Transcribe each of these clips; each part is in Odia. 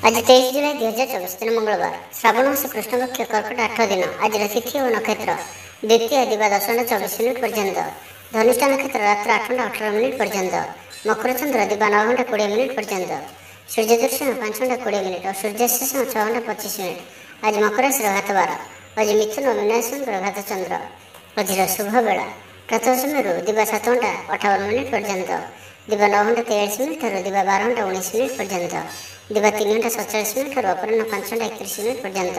आज 23 जुलाई 2024 दिन मंगलवार श्रावण मास कृष्णपक्ष कर्कट 8 दिन आज तिथि और नक्षत्र द्वितीय दिवा 10:24 पर्यंत धनिष्ठा नक्षत्र रात्र 8:18 पर्यंत मकर चंद्र दिवा 9:20 पर्यंत सूर्य दर्शन 5:20 और सूर्यास्त 6:25 आज मकर राशि घात 12 आज मिथुन मीनाशंकर घात चंद्र आज शुभ बेला प्रातः समय दिवा 7:58 पर्यंत दिवा 9:43 दिवा 12:19 पर्यंत दिवा 3:47 और अपराह 5:31 पर्यंत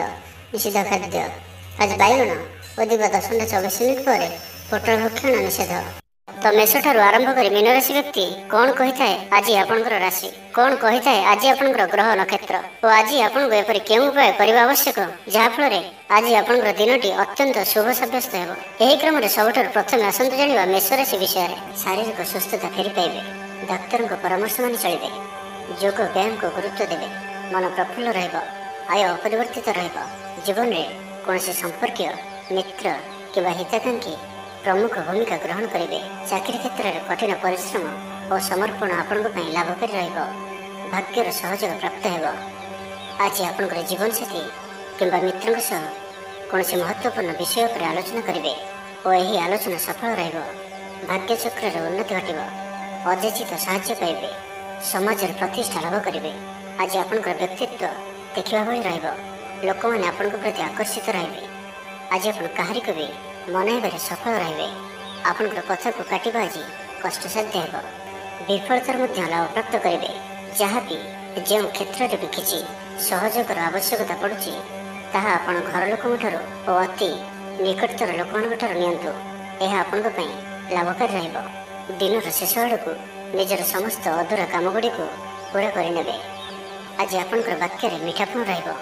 निषिद्ध खाद्य आज बैगण और दिवा 10:24 पर पोटल भक्षण निषेध। तो मेष ठार आरंभ कर मीन राशि व्यक्ति कौन कही थाए आज आपणकर राशि कौन कही थाए आज आपणकर ग्रह नक्षत्र और आज आपको एपरी केउं उपाय करने आवश्यक जहाँफल आज आपणकर दिनटी अत्यंत शुभ सब्यस्त हो। यही क्रम में सबुठ प्रथम आसतु जाना मेष राशि विषय शारीरिक सुस्थता फेरी पाइबे डाक्तर परामर्श मानि चलिए जोग व्यायाम को गुरुत्व देवे मन प्रफुल्ल आय अपरिवर्तित जीवन में कौन संपर्कीय मित्र कि हिताकांक्षी प्रमुख भूमिका ग्रहण करेंगे। चाकरी क्षेत्र में कठिन परिश्रम और समर्पण आपण लाभकारी भाग्यर सहयोग प्राप्त हो। आज आपंकर जीवन साथी कि मित्रों सह कौन महत्वपूर्ण विषय पर आलोचना करेंगे और यही आलोचना सफल भाग्य चक्र उन्नति घटव अजाचित साहाय्य पाइबे समाज प्रतिष्ठा लाभ करेंगे। आज आपंकर व्यक्तित्व देखा भाई लोक मैंने आपण प्रति आकर्षित रहे। आज आप कहारी को भी मनइबार सफल रहे। आपंकर कथा को काटिबा आज कष्टसाध्य हो। विफलतार लाभ प्राप्त करेंगे जहाँ भी जो क्षेत्र में भी किसी सहयोगर आवश्यकता पड़ुछि ताहा आपण घर लोक और अति निकटतर लोक नियंतु यह आपण लाभकारी रहिबो। दिनर शेष आड़क निजर समस्त अधूरा काम गुड़ी को पूरा करे। आज आपंकर वाक्य मीठापण रहिबो।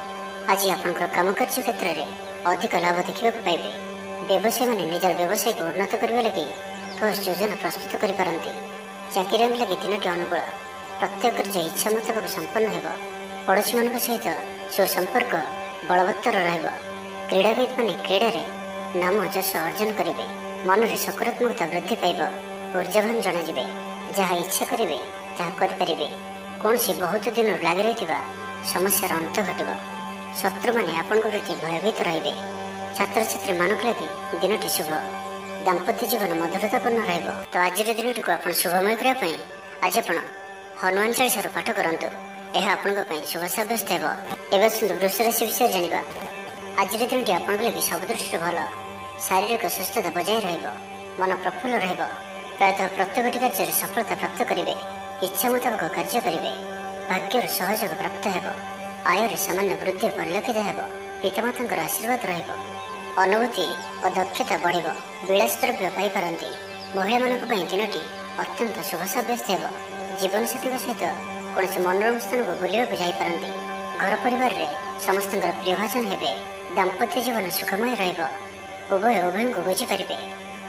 आज आपंकर काम कार्य क्षेत्र में अधिक लाभ देखा पाइबे। व्यवसायी मैंने निजर व्यवसाय को उन्नत करने लगी ठोस योजना प्रस्तुत करें। चाकरी लगी दिनटी अनुकूल प्रत्येक कार्य इच्छा मुताबक संपन्न हो। पड़ोशी मान सहित सुसंपर्क बलवत्तर रहिबो। क्रीड़ाविद मैंने क्रीड़ा नाम यश अर्जन करेंगे। मन में सकारात्मकता वृद्धि पाइब। ऊर्जावान जनाଯିबे जहाँ इच्छा करेंगे करें। कौन सी बहुत दिन लग रही समस्या अंत घटव। शत्रु मैंने आपण प्रति भयभीत रे। छात्र छात्री मानक लगी दिनटी शुभ। दाम्पत्य जीवन मधुरतापूर्ण रहिबो। तो आज दिनटी को आप शुभमय करने आज आप हनुमान चालीसा पाठ करूँ यह आपण शुभ सब्यस्त हो। एवं सुंदर वृष राशि विषय जाना आज दिनटी आप सब दृष्टि भल शारीरिक सुस्थता बजाय मन प्रफुल्ल प्रायतः प्रत्येक कार्य सफलता प्राप्त करेंगे। इच्छा मुताबक कार्य करेंगे। भाग्यर सहयोग प्राप्त हो। आय सामान्य वृद्धि परिलक्षित हो। पितामाता आशीर्वाद अनुभूति और दक्षता बढ़ विलास द्रव्य पाइपर महिला मान दिनटी अत्यंत शुभ सब्यस्त हो। जीवन साथी सहित कौन मनोरम स्थान को बुलाक जापारती। घर परिवार में समस्त प्रियभाजन हे। दाम्पत्य जीवन सुखमय उभय उभय को बुझीपारे।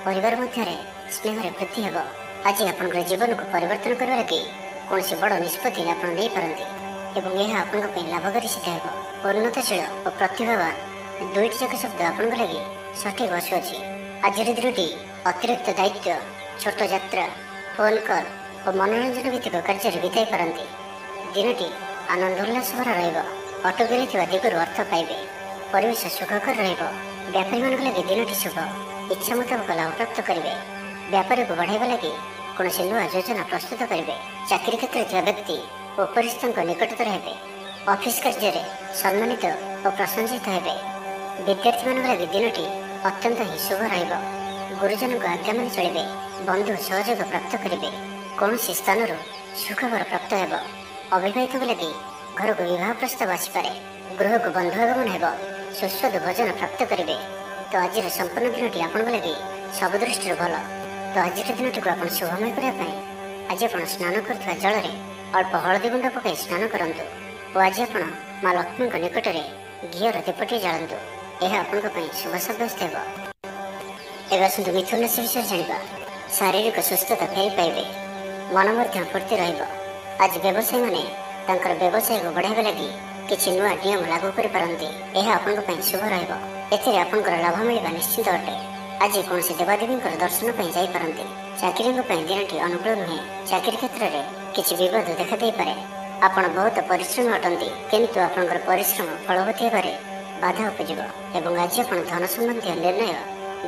परिवार मध्य स्नेह वृद्धि हो। आज आपंकर जीवन को परिवर्तन करने लगी कौन बड़ निष्पत्ति आप पारती यह आप लाभकारी सिद्ध हो। उन्नतशील और प्रतिभावान दुईट जाक शब्द आपण लगी सठिक आसुअछि। आज दिनटी अतिरिक्त दायित्व छोट यात्रा फोन कॉल और मनोरंजन भित्तिक कार्य बिताई पारती। दिनटी आनंद उल्लास भरा अटकी दिगरू अर्थ पाइबे। परिवेश सुखकर व्यापारी मान लगी दिनटी शुभ। इच्छा मुताबक लाभ प्राप्त करेंगे। व्यापार को बढ़ावा लगी कौन नुआ योजना प्रस्तुत करेंगे। चाकरी क्षेत्र में व्यक्ति उपरिस्थ निकटतर हे। ऑफिस कार्य सम्मानित और प्रशंसित हे। विद्यार्थी मान लगी दिनटी अत्यंत ही शुभ रहिबो। गुरुजन को आज्ञा मान चलिए। बंधु सहयोग प्राप्त करेंगे। कौन स्थान सुखबर प्राप्त हो। अविवाहित लगी घर को विवाह प्रस्ताव आसपे। गृह को बंधु आगमन हो। सुस्वादु भोजन प्राप्त करेंगे। तो आज संपूर्ण दिनटी आप लगी सब दृष्टि भल। तो आज दिनटी को आप शुभमय करने आज आप स्नान कर जल अल्प हलदी गुंड पकई स्नान करूँ और आज आप माँ लक्ष्मी निकट में घीर दीपटी जालतु यह आप शुभ सब्यस्त हो। एवं आसतु मिथुन राशि विषय जाना शारीरिक सुस्थता फेरी पाइबे। मन फूर्ति आज व्यवसायी मैंने व्यवसाय को बढ़ावा लगी किसी नुआ नियम लागू करपारती यह आप शुभ रहा लाभ मिलवा निश्चित अटे। आज कौन देवादेवी दर्शन जापारती। चाकरी दिनटी अनुकूल नुहे। चाकरी क्षेत्र में किसी बद देखा पारे। ଆପଣ ବହୁତ ପରିଶ୍ରମୀ ଅଟନ୍ତି, କିନ୍ତୁ ଆପଣଙ୍କର ପରିଶ୍ରମ ଫଳବତୀ ହେବାରେ ବାଧା ଉପୁଜିବ ଏବଂ ଆଜି ଆପଣ ଧନ ସମ୍ବନ୍ଧୀୟ ନିର୍ଣ୍ଣୟ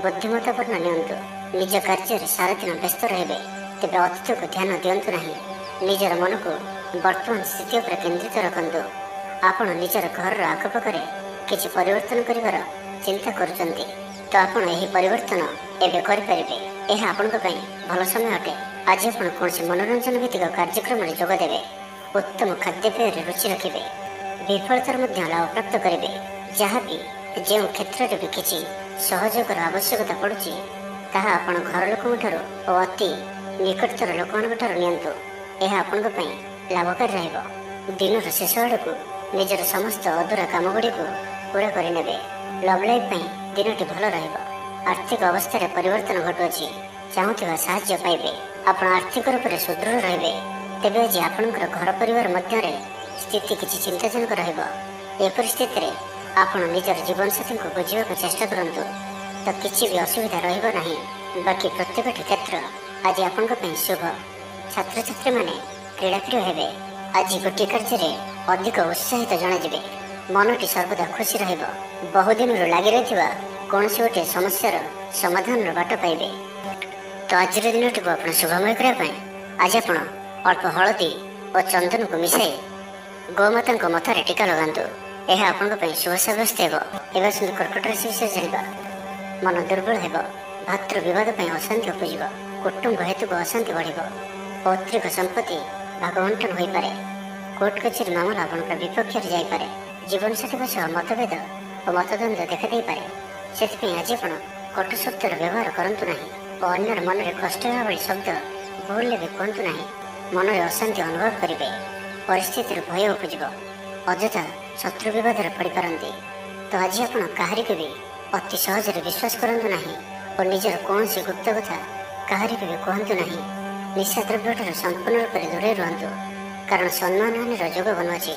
ବୁଦ୍ଧିମତ୍ତାପୂର୍ଣ୍ଣ ନିଅନ୍ତୁ। ନିଜ କାର୍ଯ୍ୟରେ ସାରାଦିନ ବ୍ୟସ୍ତ ରହିବେ, ତେବେ ଅତୀତକୁ ଧ୍ୟାନ ଦିଅନ୍ତୁ ନାହିଁ। ନିଜର ମନକୁ ବର୍ତ୍ତମାନ ସ୍ଥିତି ଉପରେ କେନ୍ଦ୍ରିତ ରଖନ୍ତୁ। ଆପଣ ନିଜର ଘରର ଆଖପାଖରେ କିଛି ପରିବର୍ତ୍ତନ କରିବାର ଚିନ୍ତା କରୁଛନ୍ତି, ତ ଆପଣ ଏହି ପରିବର୍ତ୍ତନ ଏବେ କରିପାରିବେ। ଏହା ଆପଣଙ୍କ ପାଇଁ ଭଲ ସମୟ ଅଟେ। ଆଜି ଆପଣ କୌଣସି ମନୋରଞ୍ଜନ ଭିତ୍ତିକ କାର୍ଯ୍ୟକ୍ରମରେ ଯୋଗ ଦେବେ, ଉତ୍ତମ ଖାଦ୍ୟପେୟରେ ରୁଚି ରଖିବେ, ବିଫଳତାର ମଧ୍ୟ ଲାଭ ପ୍ରାପ୍ତ କରିବେ। ଯାହାବି ଯେଉଁ କ୍ଷେତ୍ରରେ ବି କିଛି ସହଯୋଗର ଆବଶ୍ୟକତା ପଡ଼ୁଛି, ତାହା ଆପଣ ଘର ଲୋକଙ୍କଠାରୁ ଓ ଅତି ନିକଟତର ଲୋକମାନଙ୍କଠାରୁ ନିଅନ୍ତୁ। ଏହା ଆପଣଙ୍କ ପାଇଁ ଲାଭକାରୀ ରହିବ। ଦିନର ଶେଷ ଆଡ଼କୁ ନିଜର ସମସ୍ତ ଅଧୁରା କାମଗୁଡ଼ିକୁ ପୂରା କରିନେବେ। ଲଭ୍ ଲାଇଫ୍ ପାଇଁ ଦିନଟି ଭଲ ରହିବ। ଆର୍ଥିକ ଅବସ୍ଥାରେ ପରିବର୍ତ୍ତନ ଘଟୁଅଛି, ଚାହୁଁଥିବା ସାହାଯ୍ୟ ପାଇବେ। ଆପଣ ଆର୍ଥିକ ରୂପରେ ସୁଦୃଢ଼ ରହିବେ। ତେବେ ଆଜି ଆପଣଙ୍କର ଘର ପରିବାର ମଧ୍ୟରେ ସ୍ଥିତି କିଛି ଚିନ୍ତାଜନକ ରହିବ। ଏପରି ସ୍ଥିତିରେ ଆପଣ ନିଜର ଜୀବନସାଥୀଙ୍କୁ ବୁଝିବାକୁ ଚେଷ୍ଟା କରନ୍ତୁ, ତ କିଛି ବି ଅସୁବିଧା ରହିବ ନାହିଁ। ବାକି ପ୍ରତ୍ୟେକଟି କ୍ଷେତ୍ର ଆଜି ଆପଣଙ୍କ ପାଇଁ ଶୁଭ। ଛାତ୍ରଛାତ୍ରୀମାନେ କ୍ରୀଡ଼ାପ୍ରିୟ ହେବେ। ଆଜି ଗୋଟିଏ କାର୍ଯ୍ୟରେ ଅଧିକ ଉତ୍ସାହିତ ଜଣାଯିବେ। ମନଟି ସର୍ବଦା ଖୁସି ରହିବ। ବହୁଦିନରୁ ଲାଗି ରହିଥିବା କୌଣସି ଗୋଟିଏ ସମସ୍ୟାର ସମାଧାନର ବାଟ ପାଇବେ। ତ ଆଜିର ଦିନଟିକୁ ଆପଣ ଶୁଭମୟ କରିବା ପାଇଁ ଆଜି ଆପଣ ଅଳ୍ପ ହଳଦୀ ଓ ଚନ୍ଦନକୁ ମିଶାଇ ଗୋମାତାଙ୍କ ମଥାରେ ଟୀକା ଲଗାନ୍ତୁ। ଏହା ଆପଣଙ୍କ ପାଇଁ ଶୁଭ ସାବ୍ୟସ୍ତ ହେବ। ଏବେ ଆସନ୍ତୁ କର୍କଟ ରାଶି ବିଷୟରେ ଜାଣିବା। ମନ ଦୁର୍ବଳ ହେବ, ଭାତୃ ବିବାଦ ପାଇଁ ଅଶାନ୍ତି ଉପୁଜିବ, କୁଟୁମ୍ବ ହେତୁକୁ ଅଶାନ୍ତି ବଢ଼ିବ, ପୈତୃକ ସମ୍ପତ୍ତି ଭାଗବଣ୍ଟନ ହୋଇପାରେ, କୋର୍ଟ କଚେରୀ ମାମଲା ଆପଣଙ୍କ ବିପକ୍ଷରେ ଯାଇପାରେ, ଜୀବନସାଥୀଙ୍କ ସହ ମତଭେଦ ଓ ମତଦ୍ୱନ୍ଦ୍ୱ ଦେଖାଦେଇପାରେ। ସେଥିପାଇଁ ଆଜି ଆପଣ କଟୁ ଶବ୍ଦର ବ୍ୟବହାର କରନ୍ତୁ ନାହିଁ ଓ ଅନ୍ୟର ମନରେ କଷ୍ଟ ହେବା ଭଳି ଶବ୍ଦ ଭୁଲରେ ବି କୁହନ୍ତୁ ନାହିଁ। ମନରେ ଅଶାନ୍ତି ଅନୁଭବ କରିବେ, ପରିସ୍ଥିତିରୁ ଭୟ ଉପୁଜିବ, ଅଯଥା ଶତ୍ରୁ ବିବାଦରେ ପଡ଼ିପାରନ୍ତି। ତ ଆଜି ଆପଣ କାହାରିକୁ ବି ଅତି ସହଜରେ ବିଶ୍ୱାସ କରନ୍ତୁ ନାହିଁ ଓ ନିଜର କୌଣସି ଗୁପ୍ତ କଥା କାହାରିକୁ ବି କୁହନ୍ତୁ ନାହିଁ। ନିଶାଦ୍ରବ୍ୟଠାରୁ ସମ୍ପୂର୍ଣ୍ଣ ରୂପରେ ଦୂରେଇ ରୁହନ୍ତୁ, କାରଣ ସମ୍ମାନହାନିର ଯୋଗ ବନୁଅଛି।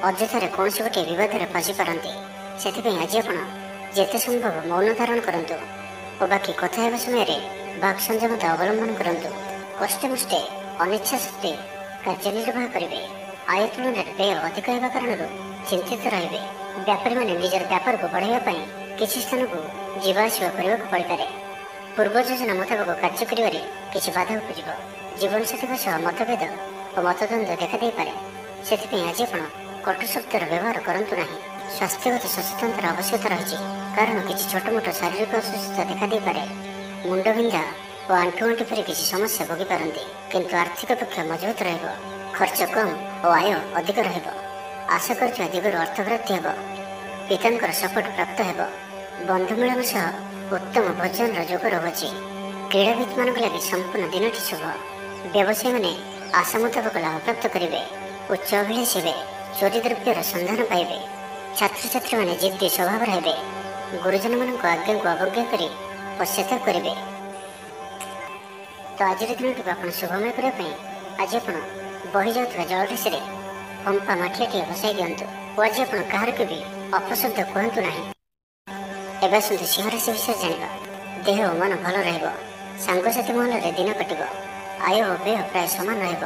ଅଯଥାରେ କୌଣସି ଗୋଟିଏ ବିବାଦରେ ଫସିପାରନ୍ତି। ସେଥିପାଇଁ ଆଜି ଆପଣ ଯେତେ ସମ୍ଭବ ମୌନ ଧାରଣ କରନ୍ତୁ ଓ ବାକି କଥା ହେବା ସମୟରେ ବାକ୍ ସଂଯମତା ଅବଲମ୍ବନ କରନ୍ତୁ। କଷ୍ଟେମଷ୍ଟେ ଅନିଚ୍ଛା ସତ୍ତ୍ୱେ କାର୍ଯ୍ୟନିର୍ବାହ କରିବେ। ଆୟ ତୁଳନାରେ ବ୍ୟୟ ଅଧିକ ହେବା କାରଣରୁ ଚିନ୍ତିତ ରହିବେ। ବ୍ୟାପାରୀମାନେ ନିଜର ବ୍ୟାପାରକୁ ବଢ଼ାଇବା ପାଇଁ କିଛି ସ୍ଥାନକୁ ଯିବା ଆସିବା କରିବାକୁ ପଡ଼ିପାରେ। ପୂର୍ବ ଯୋଜନା ମୁତାବକ କାର୍ଯ୍ୟ କରିବାରେ କିଛି ବାଧା ଉପୁଜିବ। ଜୀବନସାଥୀଙ୍କ ସହ ମତଭେଦ ଓ ମତଦ୍ୱନ୍ଦ୍ୱ ଦେଖାଦେଇପାରେ। ସେଥିପାଇଁ ଆଜି ଆପଣ କଟୁ ଶବ୍ଦର ବ୍ୟବହାର କରନ୍ତୁ ନାହିଁ। ସ୍ୱାସ୍ଥ୍ୟଗତ ସଚେତନତାର ଆବଶ୍ୟକତା ରହିଛି, କାରଣ କିଛି ଛୋଟମୋଟ ଶାରୀରିକ ଅସୁସ୍ଥତା ଦେଖାଦେଇପାରେ। ମୁଣ୍ଡବିନ୍ଧା ଓ ଆଣ୍ଠୁଗଣ୍ଠି ପରି କିଛି ସମସ୍ୟା ଭୋଗିପାରନ୍ତି, କିନ୍ତୁ ଆର୍ଥିକ ପକ୍ଷ ମଜବୁତ ରହିବ। ଖର୍ଚ୍ଚ କମ୍ ଓ ଆୟ ଅଧିକ ରହିବ। ଆଶା କରୁଥିବା ଦିଗରୁ ଅର୍ଥପ୍ରାପ୍ତି ହେବ। ପିତାଙ୍କର ସପୋର୍ଟ ପ୍ରାପ୍ତ ହେବ। ବନ୍ଧୁ ମିଳନ ସହ ଉତ୍ତମ ଭୋଜନର ଯୋଗ ରହୁଅଛି। କ୍ରୀଡ଼ାବିତ୍ମାନଙ୍କ ଲାଗି ସମ୍ପୂର୍ଣ୍ଣ ଦିନଟି ଶୁଭ। ବ୍ୟବସାୟୀମାନେ ଆଶା ମୁତାବକ ଲାଭ ପ୍ରାପ୍ତ କରିବେ। ଉଚ୍ଚ ଅଭିଳାଷୀ ହେବେ, ଚୋରି ଦ୍ରବ୍ୟର ସନ୍ଧାନ ପାଇବେ। ଛାତ୍ରଛାତ୍ରୀମାନେ ଜିଦ୍ଦି ସ୍ୱଭାବର ହେବେ। ଗୁରୁଜନମାନଙ୍କ ଆଜ୍ଞାକୁ ଅବଜ୍ଞା କରି ପଶ୍ଚାତାପ କରିବେ। ତ ଆଜିର ଦିନଟିକୁ ଆପଣ ଶୁଭମୟ କରିବା ପାଇଁ ଆଜି ଆପଣ ବହିଯାଉଥିବା ଜଳରାଶିରେ ପମ୍ପା ମାଠିଆଟିଏ ବସାଇ ଦିଅନ୍ତୁ ଓ ଆଜି ଆପଣ କାହାରିକୁ ବି ଅପଶବ୍ଦ କୁହନ୍ତୁ ନାହିଁ। ଏବେ ଆସନ୍ତୁ ସିଂହ ରାଶି ବିଷୟରେ ଜାଣିବା। ଦେହ ଓ ମନ ଭଲ ରହିବ। ସାଙ୍ଗସାଥି ମହଲରେ ଦିନ କଟିବ। ଆୟ ଓ ବ୍ୟୟ ପ୍ରାୟ ସମାନ ରହିବ।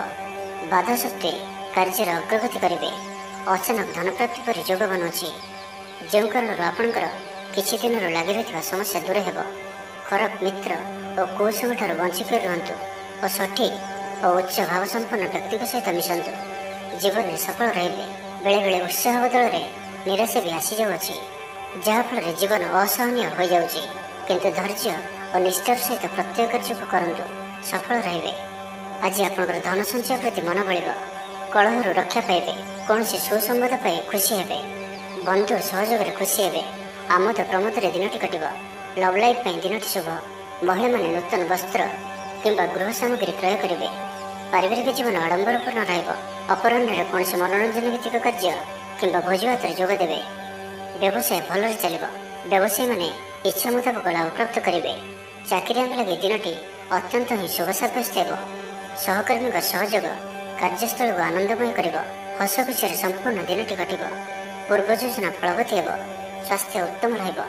ବାଧା ସତ୍ତ୍ୱେ କାର୍ଯ୍ୟରେ ଅଗ୍ରଗତି କରିବେ। ଅଚାନକ ଧନପ୍ରାପ୍ତି ପରି ଯୋଗ ବନୁଅଛି, ଯେଉଁ କାରଣରୁ ଆପଣଙ୍କର କିଛି ଦିନରୁ ଲାଗି ରହିଥିବା ସମସ୍ୟା ଦୂର ହେବ। ଖରାପ ମିତ୍ର ଓ କୁସଙ୍ଗଠାରୁ ବଞ୍ଚିକରି ରୁହନ୍ତୁ ଓ ସଠିକ୍ ଓ ଉଚ୍ଚ ଭାବସମ୍ପନ୍ନ ବ୍ୟକ୍ତିଙ୍କ ସହିତ ମିଶନ୍ତୁ। ଜୀବନରେ ସଫଳ ରହିବେ। ବେଳେବେଳେ ଉତ୍ସାହ ବଦଳରେ ନିରାଶା ବି ଆସିଯାଉଅଛି, ଯାହାଫଳରେ ଜୀବନ ଅସହନୀୟ ହୋଇଯାଉଛି। କିନ୍ତୁ ଧୈର୍ଯ୍ୟ ଓ ନିଷ୍ଠାର ସହିତ ପ୍ରତ୍ୟେକ କାର୍ଯ୍ୟକୁ କରନ୍ତୁ, ସଫଳ ରହିବେ। ଆଜି ଆପଣଙ୍କର ଧନ ସଞ୍ଚୟ ପ୍ରତି ମନ ବଳିବ। କଳହରୁ ରକ୍ଷା ପାଇବେ। କୌଣସି ସୁସମ୍ବାଦ ପାଇ ଖୁସି ହେବେ। ବନ୍ଧୁ ସହଯୋଗରେ ଖୁସି ହେବେ। ଆମୋଦ ପ୍ରମୋଦରେ ଦିନଟି କଟିବ। ଲଭ୍ ଲାଇଫ୍ ପାଇଁ ଦିନଟି ଶୁଭ। ମହିଳାମାନେ ନୂତନ ବସ୍ତ୍ର କିମ୍ବା ଗୃହ ସାମଗ୍ରୀ କ୍ରୟ କରିବେ। ପାରିବାରିକ ଜୀବନ ଆଡ଼ମ୍ବରପୂର୍ଣ୍ଣ ରହିବ। ଅପରାହ୍ନରେ କୌଣସି ମନୋରଞ୍ଜନ ଭିତ୍ତିକ କାର୍ଯ୍ୟ କିମ୍ବା ଭୋଜିଭାତରେ ଯୋଗ ଦେବେ। ବ୍ୟବସାୟ ଭଲରେ ଚାଲିବ। ବ୍ୟବସାୟୀମାନେ ଇଚ୍ଛା ମୁତାବକ ଲାଭ ପ୍ରାପ୍ତ କରିବେ। ଚାକିରିଆଙ୍କ ଲାଗି ଦିନଟି ଅତ୍ୟନ୍ତ ହିଁ ଶୁଭ ସାବ୍ୟସ୍ତ ହେବ। ସହକର୍ମୀଙ୍କ ସହଯୋଗ କାର୍ଯ୍ୟସ୍ଥଳକୁ ଆନନ୍ଦମୟ କରିବ। ହସ ଖୁସିରେ ସମ୍ପୂର୍ଣ୍ଣ ଦିନଟି କଟିବ। ପୂର୍ବ ଯୋଜନା ଫଳବତୀ ହେବ। ସ୍ୱାସ୍ଥ୍ୟ ଉତ୍ତମ ରହିବ।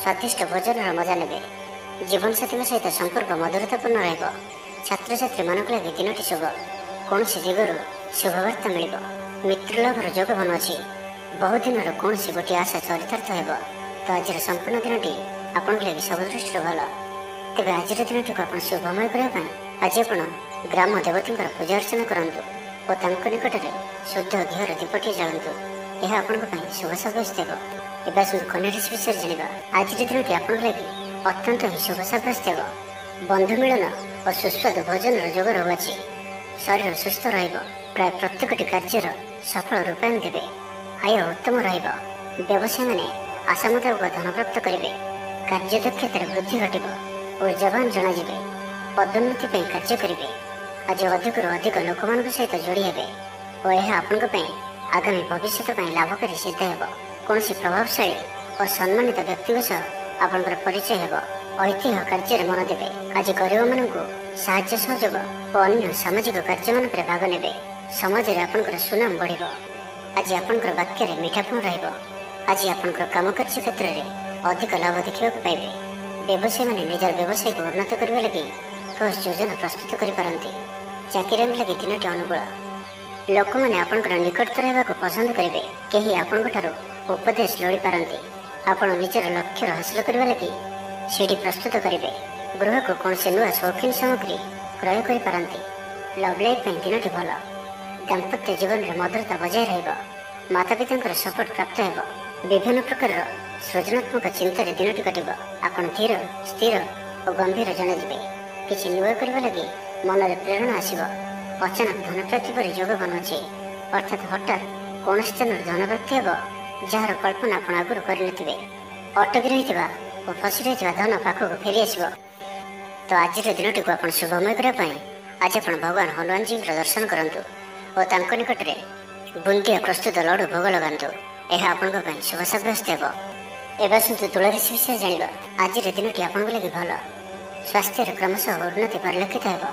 ସ୍ୱାଦିଷ୍ଟ ଭୋଜନର ମଜା ନେବେ। ଜୀବନସାଥୀଙ୍କ ସହିତ ସମ୍ପର୍କ ମଧୁରତାପୂର୍ଣ୍ଣ ରହିବ। ଛାତ୍ରଛାତ୍ରୀମାନଙ୍କ ଲାଗି ଦିନଟି ଶୁଭ। କୌଣସି ଦିଗରୁ ଶୁଭବାର୍ତ୍ତା ମିଳିବ। ମିତ୍ରଲାଭର ଯୋଗ ବନୁଅଛି। ବହୁ ଦିନର କୌଣସି ଗୋଟିଏ ଆଶା ଚରିତାର୍ଥ ହେବ। ତ ଆଜିର ସମ୍ପୂର୍ଣ୍ଣ ଦିନଟି ଆପଣଙ୍କ ଲାଗି ସବୁ ଦୃଷ୍ଟିରୁ ଭଲ। ତେବେ ଆଜିର ଦିନଟିକୁ ଆପଣ ଶୁଭମୟ କରିବା ପାଇଁ ଆଜି ଆପଣ ଗ୍ରାମ ଦେବତୀଙ୍କର ପୂଜା ଅର୍ଚ୍ଚନା କରନ୍ତୁ ଓ ତାଙ୍କ ନିକଟରେ ଶୁଦ୍ଧ ଘିଅର ଦୀପଟିଏ ଜାଳନ୍ତୁ। ଏହା ଆପଣଙ୍କ ପାଇଁ ଶୁଭ ସାବ୍ୟସ୍ତ ହେବ। ଏବେ ଆସନ୍ତୁ କନ୍ୟା ରାଶି ବିଷୟରେ ଜାଣିବା। ଆଜିର ଦିନଟି ଆପଣଙ୍କ ଲାଗି ଅତ୍ୟନ୍ତ ହିଁ ଶୁଭ ସାବ୍ୟସ୍ତ ହେବ। ବନ୍ଧୁ ମିଳନ ଓ ସୁସ୍ୱାଦୁ ଭୋଜନର ଯୋଗ ରହୁଅଛି। ଶରୀର ସୁସ୍ଥ ରହିବ। ପ୍ରାୟ ପ୍ରତ୍ୟେକଟି କାର୍ଯ୍ୟର ସଫଳ ରୂପାୟନ ଦେବେ। ଆୟ ଉତ୍ତମ ରହିବ। ବ୍ୟବସାୟୀମାନେ ଆଶା ମୁତାବକ ଧନ ପ୍ରାପ୍ତ କରିବେ। କାର୍ଯ୍ୟ ଦକ୍ଷତାରେ ବୃଦ୍ଧି ଘଟିବ। ଊର୍ଜାବାନ ଜଣାଯିବେ। ପଦୋନ୍ନତି ପାଇଁ କାର୍ଯ୍ୟ କରିବେ। ଆଜି ଅଧିକରୁ ଅଧିକ ଲୋକମାନଙ୍କ ସହିତ ଯୋଡ଼ି ହେବେ ଓ ଏହା ଆପଣଙ୍କ ପାଇଁ ଆଗାମୀ ଭବିଷ୍ୟତ ପାଇଁ ଲାଭକାରୀ ସିଦ୍ଧ ହେବ। କୌଣସି ପ୍ରଭାବଶାଳୀ ଓ ସମ୍ମାନିତ ବ୍ୟକ୍ତିଙ୍କ ସହ ଆପଣଙ୍କର ପରିଚୟ ହେବ। ଐତିହ୍ୟ କାର୍ଯ୍ୟରେ ମନ ଦେବେ। ଆଜି ଗରିବମାନଙ୍କୁ ସାହାଯ୍ୟ ସହଯୋଗ ଓ ଅନ୍ୟ ସାମାଜିକ କାର୍ଯ୍ୟମାନଙ୍କରେ ଭାଗ ନେବେ। ସମାଜରେ ଆପଣଙ୍କର ସୁନାମ ବଢ଼ିବ। ଆଜି ଆପଣଙ୍କର ବାକ୍ୟରେ ମିଠାପଣ ରହିବ। ଆଜି ଆପଣଙ୍କର କାମକାର୍ଯ୍ୟ କ୍ଷେତ୍ରରେ ଅଧିକ ଲାଭ ଦେଖିବାକୁ ପାଇବେ। ବ୍ୟବସାୟୀମାନେ ନିଜର ବ୍ୟବସାୟକୁ ଉନ୍ନତ କରିବା ଲାଗି ଠୋସ୍ ଯୋଜନା ପ୍ରସ୍ତୁତ କରିପାରନ୍ତି। ଚାକିରିଆଙ୍କ ଲାଗି ଦିନଟି ଅନୁକୂଳ। ଲୋକମାନେ ଆପଣଙ୍କର ନିକଟତର ହେବାକୁ ପସନ୍ଦ କରିବେ। କେହି ଆପଣଙ୍କଠାରୁ ଉପଦେଶ ଲୋଡ଼ିପାରନ୍ତି। ଆପଣ ନିଜର ଲକ୍ଷ୍ୟର ହାସଲ କରିବା ଲାଗି ସିଡ଼ି ପ୍ରସ୍ତୁତ କରିବେ। ଗୃହକୁ କୌଣସି ନୂଆ ସୌଖିନ ସାମଗ୍ରୀ କ୍ରୟ କରିପାରନ୍ତି। ଲଭ୍ ଲାଇଫ୍ ପାଇଁ ଦିନଟି ଭଲ। ଦାମ୍ପତ୍ୟ ଜୀବନରେ ମଧୁରତା ବଜାୟ ରହିବ। ମାତାପିତାଙ୍କର ସପୋର୍ଟ ପ୍ରାପ୍ତ ହେବ। ବିଭିନ୍ନ ପ୍ରକାରର ସୃଜନାତ୍ମକ ଚିନ୍ତାରେ ଦିନଟି କଟିବ। ଆପଣ ଧୀର, ସ୍ଥିର ଓ ଗମ୍ଭୀର ଜଣାଯିବେ। କିଛି ନୂଆ କରିବା ଲାଗି ମନରେ ପ୍ରେରଣା ଆସିବ। ଅଚାନକ ଧନପ୍ରାପ୍ତି ପରି ଯୋଗ ବନୁଅଛି। ଅର୍ଥାତ୍ ହଠାତ୍ କୌଣସି ସ୍ଥାନରୁ ଧନପ୍ରାପ୍ତି ହେବ ଯାହାର କଳ୍ପନା ଆପଣ ଆଗରୁ କରିନଥିବେ। ଅଟକି ରହିଥିବା ଓ ଫସି ରହିଥିବା ଧନ ପାଖକୁ ଫେରି ଆସିବ। ତ ଆଜିର ଦିନଟିକୁ ଆପଣ ଶୁଭମୟ କରିବା ପାଇଁ ଆଜି ଆପଣ ଭଗବାନ ହନୁମାନଜୀଙ୍କର ଦର୍ଶନ କରନ୍ତୁ ଓ ତାଙ୍କ ନିକଟରେ ବୁନ୍ଦିଆ ପ୍ରସ୍ତୁତ ଲଡ଼ୁ ଭୋଗ ଲଗାନ୍ତୁ। ଏହା ଆପଣଙ୍କ ପାଇଁ ଶୁଭ ସାବ୍ୟସ୍ତ ହେବ। ଏବେ ଆସନ୍ତୁ ତୁଳା ରାଶି ବିଷୟରେ ଜାଣିବା। ଆଜିର ଦିନଟି ଆପଣଙ୍କ ଲାଗି ଭଲ। ସ୍ୱାସ୍ଥ୍ୟରେ କ୍ରମଶଃ ଉନ୍ନତି ପରିଲକ୍ଷିତ ହେବ।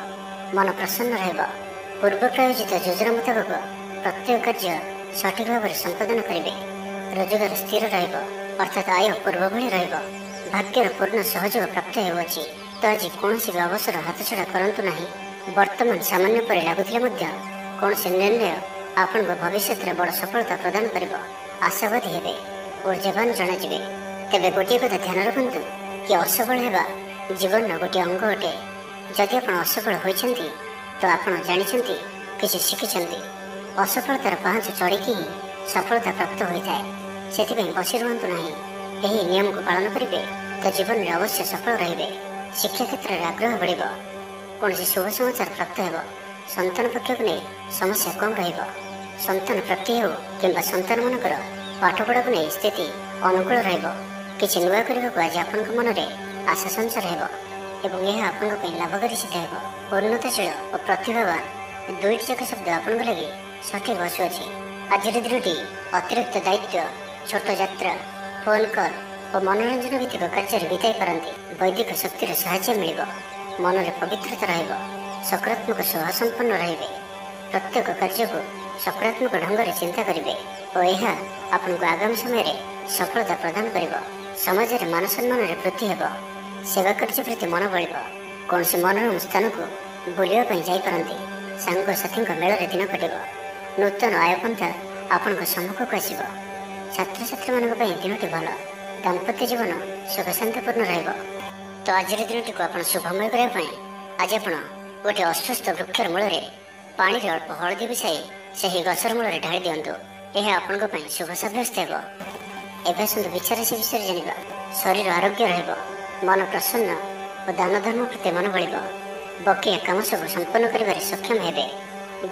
ମନ ପ୍ରସନ୍ନ ରହିବ। ପୂର୍ବ ପ୍ରାୟୋଜିତ ଯୋଜନା ମୁତାବକ ପ୍ରତ୍ୟେକ କାର୍ଯ୍ୟ ସଠିକ୍ ଭାବରେ ସମ୍ପାଦନ କରିବେ। ରୋଜଗାର ସ୍ଥିର ରହିବ। ଅର୍ଥାତ୍ ଆୟ ପୂର୍ବ ଭଳି ରହିବ। ଭାଗ୍ୟର ପୂର୍ଣ୍ଣ ସହଯୋଗ ପ୍ରାପ୍ତ ହେଉଅଛି। ତ ଆଜି କୌଣସି ବି ଅବସର ହାତଛଡ଼ା କରନ୍ତୁ ନାହିଁ। ବର୍ତ୍ତମାନ ସାମାନ୍ୟ ପରି ଲାଗୁଥିଲେ ମଧ୍ୟ କୌଣସି ନିର୍ଣ୍ଣୟ ଆପଣଙ୍କୁ ଭବିଷ୍ୟତରେ ବଡ଼ ସଫଳତା ପ୍ରଦାନ କରିବ। ଆଶାବାଦୀ ହେବେ। ଊର୍ଜାବାନ ଜଣାଯିବେ। ତେବେ ଗୋଟିଏ କଥା ଧ୍ୟାନ ରଖନ୍ତୁ କି ଅସଫଳ ହେବା ଜୀବନର ଗୋଟିଏ ଅଙ୍ଗ ଅଟେ। ଯଦି ଆପଣ ଅସଫଳ ହୋଇଛନ୍ତି ତ ଆପଣ ଜାଣିଛନ୍ତି, କିଛି ଶିଖିଛନ୍ତି। ଅସଫଳତାର ପାହାଚ ଚଢ଼ିକି ହିଁ ସଫଳତା ପ୍ରାପ୍ତ ହୋଇଥାଏ। ସେଥିପାଇଁ ବସି ରୁହନ୍ତୁ ନାହିଁ। ଏହି ନିୟମକୁ ପାଳନ କରିବେ ତ ଜୀବନରେ ଅବଶ୍ୟ ସଫଳ ରହିବେ। ଶିକ୍ଷା କ୍ଷେତ୍ରରେ ଆଗ୍ରହ ବଢ଼ିବ। କୌଣସି ଶୁଭ ସମାଚାର ପ୍ରାପ୍ତ ହେବ। ସନ୍ତାନ ପକ୍ଷକୁ ନେଇ ସମସ୍ୟା କମ୍ ରହିବ। ସନ୍ତାନ ପ୍ରାପ୍ତି ହେଉ କିମ୍ବା ସନ୍ତାନମାନଙ୍କର ପାଠପଢ଼ାକୁ ନେଇ ସ୍ଥିତି ଅନୁକୂଳ ରହିବ। କିଛି ନୂଆ କରିବାକୁ ଆଜି ଆପଣଙ୍କ ମନରେ ଆଶା ସଞ୍ଚାର ହେବ ଏବଂ ଏହା ଆପଣଙ୍କ ପାଇଁ ଲାଭକାରୀ ସିଦ୍ଧ ହେବ। ଉନ୍ନତଶୀଳ ଓ ପ୍ରତିଭାବାନ ଦୁଇଟି ଯାକ ଶବ୍ଦ ଆପଣଙ୍କ ଲାଗି ସଠିକ୍ ବସୁଅଛି। ଆଜିର ଦିନଟି ଅତିରିକ୍ତ ଦାୟିତ୍ୱ, ଛୋଟ ଯାତ୍ରା, ଫୋନ୍ କଲ୍ ଓ ମନୋରଞ୍ଜନ ଭିତ୍ତିକ କାର୍ଯ୍ୟରେ ବିତାଇ ପାରନ୍ତି। ବୈଦିକ ଶକ୍ତିର ସାହାଯ୍ୟ ମିଳିବ। ମନରେ ପବିତ୍ରତା ରହିବ। ସକାରାତ୍ମକ ସ୍ୱଭାବ ସମ୍ପନ୍ନ ରହିବେ। ପ୍ରତ୍ୟେକ କାର୍ଯ୍ୟକୁ ସକାରାତ୍ମକ ଢଙ୍ଗରେ ଚିନ୍ତା କରିବେ ଓ ଏହା ଆପଣଙ୍କୁ ଆଗାମୀ ସମୟରେ ସଫଳତା ପ୍ରଦାନ କରିବ। ସମାଜରେ ମାନ ସମ୍ମାନରେ ବୃଦ୍ଧି ହେବ। ସେବା କାର୍ଯ୍ୟ ପ୍ରତି ମନ ବଳିବ। କୌଣସି ମନୋରମ ସ୍ଥାନକୁ ବୁଲିବା ପାଇଁ ଯାଇପାରନ୍ତି। ସାଙ୍ଗସାଥୀଙ୍କ ମେଳରେ ଦିନ କଟିବ। ନୂତନ ଆୟପନ୍ଥା ଆପଣଙ୍କ ସମ୍ମୁଖକୁ ଆସିବ। ଛାତ୍ରଛାତ୍ରୀମାନଙ୍କ ପାଇଁ ଦିନଟି ଭଲ। ଦାମ୍ପତ୍ୟ ଜୀବନ ସୁଖଶାନ୍ତିପୂର୍ଣ୍ଣ ରହିବ। ତ ଆଜିର ଦିନଟିକୁ ଆପଣ ଶୁଭମୟ କରିବା ପାଇଁ ଆଜି ଆପଣ ଗୋଟିଏ ଅସୁସ୍ଥ ବୃକ୍ଷର ମୂଳରେ ପାଣିରେ ଅଳ୍ପ ହଳଦୀ ମିଶାଇ ସେହି ଗଛର ମୂଳରେ ଢାଳି ଦିଅନ୍ତୁ। ଏହା ଆପଣଙ୍କ ପାଇଁ ଶୁଭ ସାବ୍ୟସ୍ତ ହେବ। ଏବେ ଆସନ୍ତୁ ବିଚାରାଶି ବିଷୟରେ ଜାଣିବା। ଶରୀର ଆରୋଗ୍ୟ ରହିବ। ମନ ପ୍ରସନ୍ନ ଓ ଦାନ ଧର୍ମ ପ୍ରତି ମନ ବଳିବ। ବକେୟା କାମ ସବୁ ସମ୍ପନ୍ନ କରିବାରେ ସକ୍ଷମ ହେବେ।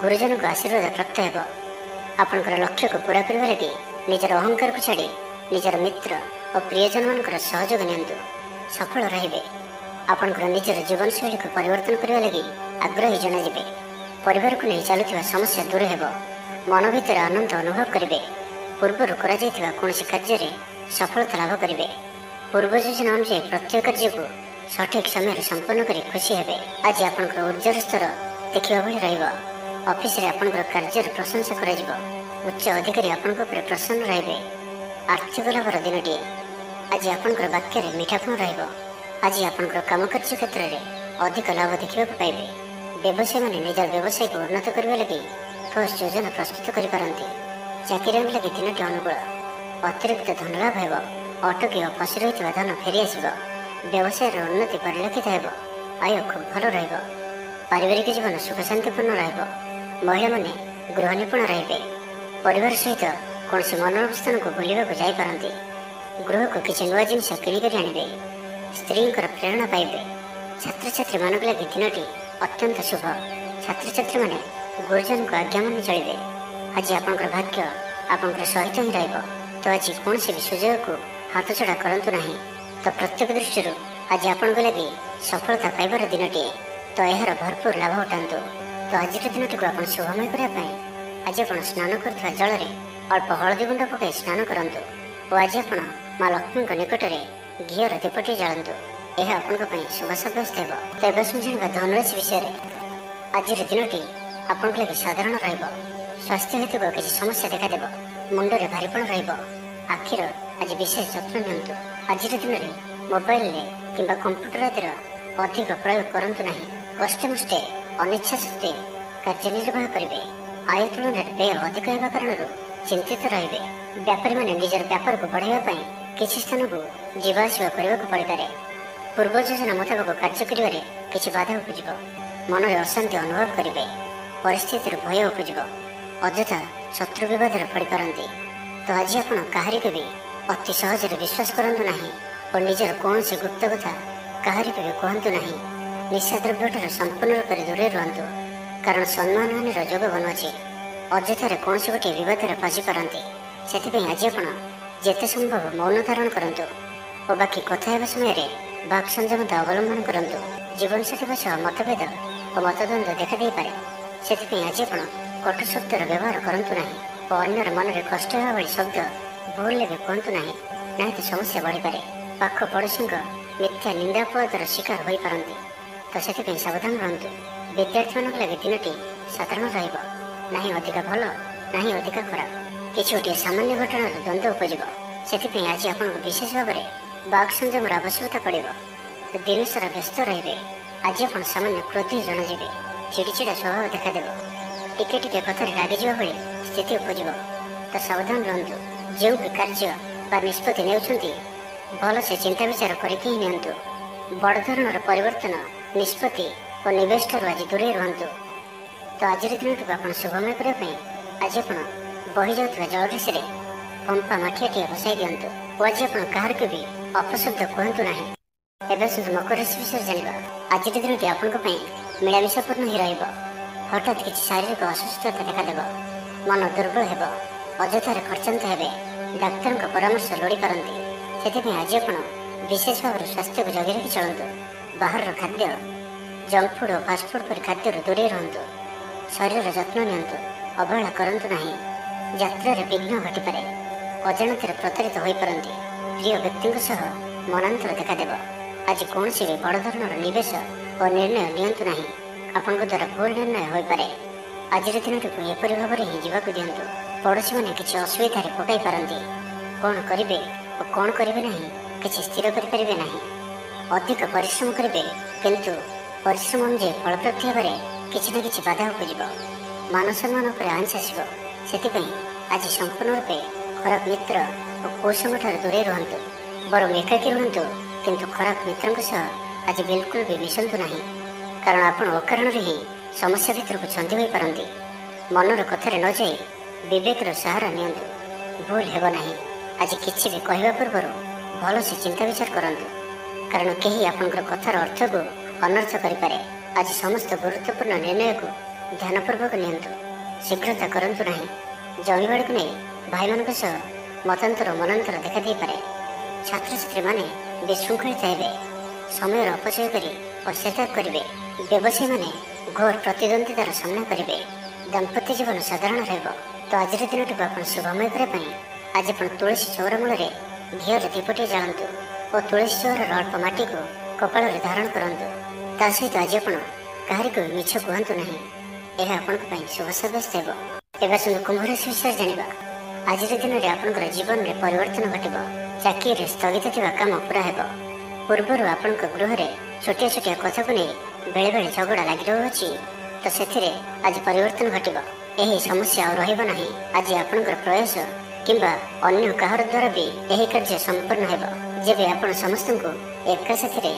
ଗୁରୁଜନଙ୍କ ଆଶୀର୍ବାଦ ପ୍ରାପ୍ତ ହେବ। ଆପଣଙ୍କର ଲକ୍ଷ୍ୟକୁ ପୂରା କରିବା ଲାଗି ନିଜର ଅହଙ୍କାରକୁ ଛାଡ଼ି ନିଜର ମିତ୍ର ଓ ପ୍ରିୟଜନମାନଙ୍କର ସହଯୋଗ ନିଅନ୍ତୁ। ସଫଳ ରହିବେ। ଆପଣଙ୍କର ନିଜର ଜୀବନଶୈଳୀକୁ ପରିବର୍ତ୍ତନ କରିବା ଲାଗି ଆଗ୍ରହୀ ଜଣାଯିବେ। ପରିବାରକୁ ନେଇ ଚାଲୁଥିବା ସମସ୍ୟା ଦୂର ହେବ। ମନ ଭିତରେ ଆନନ୍ଦ ଅନୁଭବ କରିବେ। ପୂର୍ବରୁ କରାଯାଇଥିବା କୌଣସି କାର୍ଯ୍ୟରେ ସଫଳତା ଲାଭ କରିବେ। ପୂର୍ବ ଯୋଜନା ଅନୁଯାୟୀ ପ୍ରତ୍ୟେକ କାର୍ଯ୍ୟକୁ ସଠିକ୍ ସମୟରେ ସମ୍ପନ୍ନ କରି ଖୁସି ହେବେ। ଆଜି ଆପଣଙ୍କର ଉର୍ଜାର ସ୍ତର ଦେଖିବା ଭଳି ରହିବ। ଅଫିସରେ ଆପଣଙ୍କର କାର୍ଯ୍ୟର ପ୍ରଶଂସା କରାଯିବ। ଉଚ୍ଚ ଅଧିକାରୀ ଆପଣଙ୍କ ଉପରେ ପ୍ରସନ୍ନ ରହିବେ। ଆର୍ଥିକ ଲାଭର ଦିନଟିଏ। ଆଜି ଆପଣଙ୍କର ବାକ୍ୟରେ ମିଠାପଣ ରହିବ। ଆଜି ଆପଣଙ୍କର କାମକାର୍ଯ୍ୟ କ୍ଷେତ୍ରରେ ଅଧିକ ଲାଭ ଦେଖିବାକୁ ପାଇବେ। ବ୍ୟବସାୟୀମାନେ ନିଜର ବ୍ୟବସାୟକୁ ଉନ୍ନତ କରିବା ଲାଗି ଠୋସ୍ ଯୋଜନା ପ୍ରସ୍ତୁତ କରିପାରନ୍ତି। ଚାକିରି ଲାଗି ଦିନଟି ଅନୁକୂଳ, ଅତିରିକ୍ତ ଧନଲାଭ ହେବ, ଅଟକି ଓ ଫସି ରହିଥିବା ଧନ ଫେରିଆସିବ, ବ୍ୟବସାୟର ଉନ୍ନତି ପରିଲକ୍ଷିତ ହେବ, ଆୟ ଖୁବ୍ ଭଲ ରହିବ, ପାରିବାରିକ ଜୀବନ ସୁଖ ଶାନ୍ତିପୂର୍ଣ୍ଣ ରହିବ, ମହିଳାମାନେ ଗୃହ ନିପୁଣ ରହିବେ, ପରିବାର ସହିତ କୌଣସି ମନୋରମ ସ୍ଥାନକୁ ବୁଲିବାକୁ ଯାଇପାରନ୍ତି, ଗୃହକୁ କିଛି ନୂଆ ଜିନିଷ କିଣିକରି ଆଣିବେ, ସ୍ତ୍ରୀଙ୍କର ପ୍ରେରଣା ପାଇବେ। ଛାତ୍ରଛାତ୍ରୀମାନଙ୍କ ଲାଗି ଦିନଟି ଅତ୍ୟନ୍ତ ଶୁଭ। ଛାତ୍ରଛାତ୍ରୀମାନେ ଗୁରୁଜନଙ୍କ ଆଜ୍ଞା ମାନି ଚଳିବେ। ଆଜି ଆପଣଙ୍କର ଭାଗ୍ୟ ଆପଣଙ୍କର ସହିତ ହିଁ ରହିବ। ତ ଆଜି କୌଣସି ବି ସୁଯୋଗକୁ ହାତଛଡ଼ା କରନ୍ତୁ ନାହିଁ। ତ ପ୍ରତ୍ୟେକ ଦୃଷ୍ଟିରୁ ଆଜି ଆପଣଙ୍କ ଲାଗି ସଫଳତା ପାଇବାର ଦିନଟିଏ। ତ ଏହାର ଭରପୁର ଲାଭ ଉଠାନ୍ତୁ। ତ ଆଜିର ଦିନଟିକୁ ଆପଣ ଶୁଭମୟ କରିବା ପାଇଁ ଆଜି ଆପଣ ସ୍ନାନ କରୁଥିବା ଜଳରେ ଅଳ୍ପ ହଳଦୀ ଗୁଣ୍ଡ ପକାଇ ସ୍ନାନ କରନ୍ତୁ ଓ ଆଜି ଆପଣ ମା ଲକ୍ଷ୍ମୀଙ୍କ ନିକଟରେ ଘିଅର ଦୀପଟି ଜାଳନ୍ତୁ। ଏହା ଆପଣଙ୍କ ପାଇଁ ଶୁଭ ସାବ୍ୟସ୍ତ ହେବ। ତ ଏବେ ଜାଣିବା ଧନରାଶି ବିଷୟରେ। ଆଜିର ଦିନଟି ଆପଣଙ୍କ ଲାଗି ସାଧାରଣ ରହିବ। ସ୍ୱାସ୍ଥ୍ୟ ହେତୁ କିଛି ସମସ୍ୟା ଦେଖାଦେବ, ମୁଣ୍ଡରେ ଭାରିପଣ ରହିବ, ଆଖିର ଆଜି ବିଶେଷ ଯତ୍ନ ନିଅନ୍ତୁ। ଆଜିର ଦିନରେ ମୋବାଇଲରେ କିମ୍ବା କମ୍ପ୍ୟୁଟର ଆଦିର ଅଧିକ ପ୍ରୟୋଗ କରନ୍ତୁ ନାହିଁ। କଷ୍ଟେମଷ୍ଟେ ଅନିଚ୍ଛା ସତ୍ତ୍ୱେ କାର୍ଯ୍ୟ ନିର୍ବାହ କରିବେ। ଆୟ ତୁଳନାରେ ବ୍ୟୟ ଅଧିକ ହେବା କାରଣରୁ ଚିନ୍ତିତ ରହିବେ। ବ୍ୟାପାରୀମାନେ ନିଜର ବ୍ୟାପାରକୁ ବଢ଼ାଇବା ପାଇଁ କିଛି ସ୍ଥାନକୁ ଯିବା ଆସିବା କରିବାକୁ ପଡ଼ିପାରେ। ପୂର୍ବ ଯୋଜନା ମୁତାବକ କାର୍ଯ୍ୟ କରିବାରେ କିଛି ବାଧା ଉପୁଜିବ। ମନରେ ଅଶାନ୍ତି ଅନୁଭବ କରିବେ। ପରିସ୍ଥିତିରୁ ଭୟ ଉପୁଜିବ। ଅଯଥା ଶତ୍ରୁ ବିବାଦରେ ପଡ଼ିପାରନ୍ତି। ତ ଆଜି ଆପଣ କାହାରିକୁ ବି ଅତି ସହଜରେ ବିଶ୍ୱାସ କରନ୍ତୁ ନାହିଁ ଓ ନିଜର କୌଣସି ଗୁପ୍ତ କଥା କାହାରିକୁ ବି କୁହନ୍ତୁ ନାହିଁ। ନିଶାଦ୍ରବ୍ୟଠାରୁ ସମ୍ପୂର୍ଣ୍ଣ ରୂପରେ ଦୂରେଇ ରୁହନ୍ତୁ, କାରଣ ସମ୍ମାନହାନିର ଯୋଗ ବନୁଅଛି। ଅଯଥାରେ କୌଣସି ଗୋଟିଏ ବିବାଦରେ ଫସିପାରନ୍ତି। ସେଥିପାଇଁ ଆଜି ଆପଣ ଯେତେ ସମ୍ଭବ ମୌନ ଧାରଣ କରନ୍ତୁ ଓ ବାକି କଥା ହେବା ସମୟରେ ବାକ୍ ସଂଯମତା ଅବଲମ୍ବନ କରନ୍ତୁ। ଜୀବନସାଥୀଙ୍କ ସହ ମତଭେଦ ଓ ମତଦ୍ୱନ୍ଦ୍ୱ ଦେଖାଦେଇପାରେ। ସେଥିପାଇଁ ଆଜି ଆପଣ କଟୁ ଶବ୍ଦର ବ୍ୟବହାର କରନ୍ତୁ ନାହିଁ ଓ ଅନ୍ୟର ମନରେ କଷ୍ଟ ହେବା ଭଳି ଶବ୍ଦ ଭୁଲରେ ବି କୁହନ୍ତୁ ନାହିଁ, ନାହିଁ ତ ସମସ୍ୟା ବଢ଼ିପାରେ। ପାଖ ପଡ଼ୋଶୀଙ୍କ ମିଥ୍ୟା ନିନ୍ଦାପଦର ଶିକାର ହୋଇପାରନ୍ତି। ତ ସେଥିପାଇଁ ସାବଧାନ ରୁହନ୍ତୁ। ବିଦ୍ୟାର୍ଥୀମାନଙ୍କ ଲାଗି ଦିନଟି ସାଧାରଣ ରହିବ, ନାହିଁ ଅଧିକା ଭଲ ନାହିଁ ଅଧିକା ଖରାପ। କିଛି ଗୋଟିଏ ସାମାନ୍ୟ ଘଟଣାର ଦ୍ୱନ୍ଦ୍ୱ ଉପୁଜିବ। ସେଥିପାଇଁ ଆଜି ଆପଣଙ୍କୁ ବିଶେଷ ଭାବରେ ବାକ୍ ସଂଯମର ଆବଶ୍ୟକତା ପଡ଼ିବ। ଦିନସାରା ବ୍ୟସ୍ତ ରହିବେ। ଆଜି ଆପଣ ସାମାନ୍ୟ କ୍ରୋଧୀ ଜଣାଯିବେ। ଚିଡ଼ିଚିଡ଼ା ସ୍ୱଭାବ ଦେଖାଦେବ। ଟିକେ ଟିକେ କଥାରେ ରାଗିଯିବା ଭଳି ସ୍ଥିତି ଉପୁଜିବ। ତ ସାବଧାନ ରୁହନ୍ତୁ। ଯେଉଁ ବି କାର୍ଯ୍ୟ ବା ନିଷ୍ପତ୍ତି ନେଉଛନ୍ତି ଭଲସେ ଚିନ୍ତା ବିଚାର କରିକି ହିଁ ନିଅନ୍ତୁ। ବଡ଼ ଧରଣର ପରିବର୍ତ୍ତନ, ନିଷ୍ପତ୍ତି ଓ ନିବେଶଠାରୁ ଆଜି ଦୂରେଇ ରୁହନ୍ତୁ। ତ ଆଜିର ଦିନଟିକୁ ଆପଣ ଶୁଭମୟ କରିବା ପାଇଁ ଆଜି ଆପଣ ବହିଯାଉଥିବା ଜଳରାଶିରେ ପମ୍ପା ମାଠିଆଟିଏ ବସାଇ ଦିଅନ୍ତୁ ଓ ଆଜି ଆପଣ କାହାରିକୁ ବି ଅପଶବ୍ଦ କୁହନ୍ତୁ ନାହିଁ। ଏବେ ଆସନ୍ତୁ ମକର ରାଶି ବିଷୟରେ ଜାଣିବା। ଆଜିର ଦିନଟି ଆପଣଙ୍କ ପାଇଁ ମିଳାମିଶାପୂର୍ଣ୍ଣ ହିଁ ରହିବ। ହଠାତ୍ କିଛି ଶାରୀରିକ ଅସୁସ୍ଥତା ଦେଖାଦେବ। ମନ ଦୁର୍ବଳ ହେବ। ଅଯଥାରେ ଖର୍ଚ୍ଚାନ୍ତ ହେବେ। ଡାକ୍ତରଙ୍କ ପରାମର୍ଶ ଲୋଡ଼ିପାରନ୍ତି। ସେଥିପାଇଁ ଆଜି ଆପଣ ବିଶେଷ ଭାବରେ ସ୍ୱାସ୍ଥ୍ୟକୁ ଜଗି ରଖି ଚଳନ୍ତୁ। ବାହାରର ଖାଦ୍ୟ, ଜଙ୍କ ଫୁଡ୍ ଓ ଫାଷ୍ଟଫୁଡ୍ ପରି ଖାଦ୍ୟରୁ ଦୂରେଇ ରୁହନ୍ତୁ। ଶରୀରର ଯତ୍ନ ନିଅନ୍ତୁ। ଅବହେଳା କରନ୍ତୁ ନାହିଁ। ଯାତ୍ରାରେ ବିଘ୍ନ ଘଟିପାରେ। ଅଜାଣତରେ ପ୍ରତାରିତ ହୋଇପାରନ୍ତି। ପ୍ରିୟ ବ୍ୟକ୍ତିଙ୍କ ସହ ମନାନ୍ତର ଦେଖାଦେବ। ଆଜି କୌଣସି ବି ବଡ଼ ଧରଣର ନିବେଶ ଓ ନିର୍ଣ୍ଣୟ ନିଅନ୍ତୁ ନାହିଁ। ଆପଣଙ୍କ ଦ୍ୱାରା ଭୁଲ ନିର୍ଣ୍ଣୟ ହୋଇପାରେ। ଆଜିର ଦିନଟିକୁ ଏପରି ଭାବରେ ହିଁ ଯିବାକୁ ଦିଅନ୍ତୁ। ପଡ଼ୋଶୀମାନେ କିଛି ଅସୁବିଧାରେ ପକାଇ ପାରନ୍ତି। କ'ଣ କରିବେ ଓ କ'ଣ କରିବେ ନାହିଁ କିଛି ସ୍ଥିର କରିପାରିବେ ନାହିଁ। ଅଧିକ ପରିଶ୍ରମ କରିବେ, କିନ୍ତୁ ପରିଶ୍ରମ ଅନୁଯାୟୀ ଫଳପ୍ରାପ୍ତି ହେବାରେ କିଛି ନା କିଛି ବାଧା ଉପୁଜିବ। ମାନସମ୍ମାନ ଉପରେ ଆଞ୍ଚ ଆସିବ। ସେଥିପାଇଁ ଆଜି ସମ୍ପୂର୍ଣ୍ଣ ରୂପେ ଖରାପ ମିତ୍ର ଓ କୁସଙ୍ଗଠାରୁ ଦୂରେଇ ରୁହନ୍ତୁ। ବରଂ ଏକାକୀ ରୁହନ୍ତୁ, କିନ୍ତୁ ଖରାପ ମିତ୍ରଙ୍କ ସହ ଆଜି ବିଲକୁଲ ବି ମିଶନ୍ତୁ ନାହିଁ, କାରଣ ଆପଣ ଅକାରଣରେ ହିଁ ସମସ୍ୟା ଭିତରକୁ ଛନ୍ଦି ହୋଇପାରନ୍ତି। ମନର କଥାରେ ନ ଯାଇ ବିବେକର ସାହାରା ନିଅନ୍ତୁ। ଭୁଲ ହେବ ନାହିଁ। ଆଜି କିଛି ବି କହିବା ପୂର୍ବରୁ ଭଲସେ ଚିନ୍ତା ବିଚାର କରନ୍ତୁ, କାରଣ କେହି ଆପଣଙ୍କର କଥାର ଅର୍ଥକୁ ଅନର୍ଥ କରିପାରେ। ଆଜି ସମସ୍ତ ଗୁରୁତ୍ୱପୂର୍ଣ୍ଣ ନିର୍ଣ୍ଣୟକୁ ଧ୍ୟାନପୂର୍ବକ ନିଅନ୍ତୁ। ଶୀଘ୍ରତା କରନ୍ତୁ ନାହିଁ। ଜମିବାଡ଼ିକୁ ନେଇ ଭାଇମାନଙ୍କ ସହ ମତାନ୍ତର ଓ ମନାନ୍ତର ଦେଖାଦେଇପାରେ। ଛାତ୍ରଛାତ୍ରୀମାନେ ବିଶୃଙ୍ଖଳିତ ହେବେ। ସମୟର ଅପଚୟ କରି ପଶ୍ଚାତାପ କରିବେ। ବ୍ୟବସାୟୀମାନେ ଘୋର ପ୍ରତିଦ୍ୱନ୍ଦିତାର ସାମ୍ନା କରିବେ। ଦାମ୍ପତ୍ୟ ଜୀବନ ସାଧାରଣ ରହିବ। ତ ଆଜିର ଦିନଟିକୁ ଆପଣ ଶୁଭମୟ କରିବା ପାଇଁ ଆଜି ଆପଣ ତୁଳସୀ ଚଉରା ମୂଳରେ ଘିଅର ଦୀପଟିଏ ଜାଳନ୍ତୁ ଓ ତୁଳସୀ ଚଉରାର ଅଳ୍ପ ମାଟିକୁ କପାଳରେ ଧାରଣ କରନ୍ତୁ। ତା ସହିତ ଆଜି ଆପଣ କାହାରିକୁ ମିଛ କୁହନ୍ତୁ ନାହିଁ। ଏହା ଆପଣଙ୍କ ପାଇଁ ଶୁଭ ସାବ୍ୟସ୍ତ ହେବ। ଏବେ ଆସନ୍ତୁ କୁମ୍ଭ ରାଶି ବିଷୟରେ ଜାଣିବା। ଆଜିର ଦିନରେ ଆପଣଙ୍କର ଜୀବନରେ ପରିବର୍ତ୍ତନ ଘଟିବ। ଚାକିରିରେ ସ୍ଥଗିତ ଥିବା କାମ ପୁରା ହେବ। ପୂର୍ବରୁ ଆପଣଙ୍କ ଗୃହରେ ଛୋଟିଆ ଛୋଟିଆ କଥାକୁ ନେଇ ବେଳେବେଳେ ଝଗଡ଼ା ଲାଗି ରହୁଅଛି, ତ ସେଥିରେ ଆଜି ପରିବର୍ତ୍ତନ ଘଟିବ। ଏହି ସମସ୍ୟା ଆଉ ରହିବ ନାହିଁ। ଆଜି ଆପଣଙ୍କର ପ୍ରୟାସ କିମ୍ବା ଅନ୍ୟ କାହାର ଦ୍ୱାରା ବି ଏହି କାର୍ଯ୍ୟ ସମ୍ପୂର୍ଣ୍ଣ ହେବ। ଯେବେ ଆପଣ ସମସ୍ତଙ୍କୁ ଏକା ସାଥିରେ